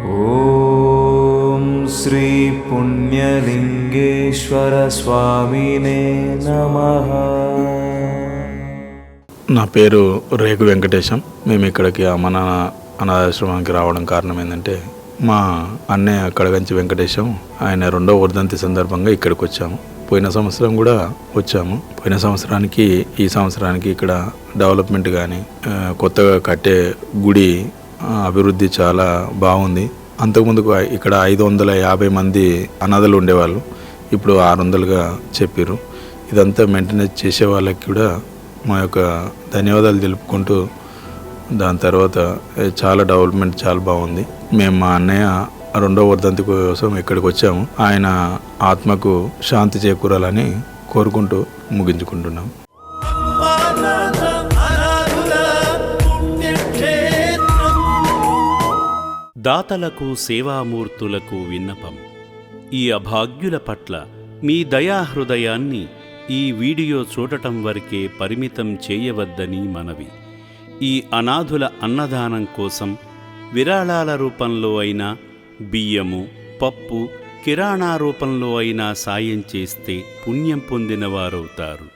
ఓం శ్రీ పుణ్యలింగేశ్వర స్వామినే నమః. నా పేరు రేగు వెంకటేశం. మేము ఇక్కడికి మన అనాథాశ్రమానికి రావడం కారణం ఏంటంటే, మా అన్నయ్య కడగంచి వెంకటేశం ఆయన 2వ వర్ధంతి సందర్భంగా ఇక్కడికి వచ్చాము. పోయిన సంవత్సరం కూడా వచ్చాము. పోయిన సంవత్సరానికి ఈ సంవత్సరానికి ఇక్కడ డెవలప్మెంట్ కానీ కొత్తగా కట్టే గుడి అభివృద్ధి చాలా బాగుంది. అంతకుముందుకు ఇక్కడ 550 మంది అనాథలు ఉండేవాళ్ళు, ఇప్పుడు 600గా చెప్పారు. ఇదంతా మెయింటెనెన్స్ చేసే వాళ్ళకి కూడా మా యొక్క ధన్యవాదాలు తెలుపుకుంటూ, దాని తర్వాత చాలా డెవలప్మెంట్ చాలా బాగుంది. మేము మా అన్నయ్య 2వ వర్ధంతి కోసం ఇక్కడికి వచ్చాము. ఆయన ఆత్మకు శాంతి చేకూరాలని కోరుకుంటూ ముగించుకుంటున్నాం. దాతలకు సేవామూర్తులకు విన్నపం. ఈ అభాగ్యుల పట్ల మీ దయాహృదయాన్ని ఈ వీడియో చూడటం వరకే పరిమితం చేయవద్దని మనవి. ఈ అనాథుల అన్నదానం కోసం విరాళాల రూపంలో అయినా, బియ్యము, పప్పు, కిరాణా రూపంలో అయినా సాయం చేస్తే పుణ్యం పొందిన వారవుతారు.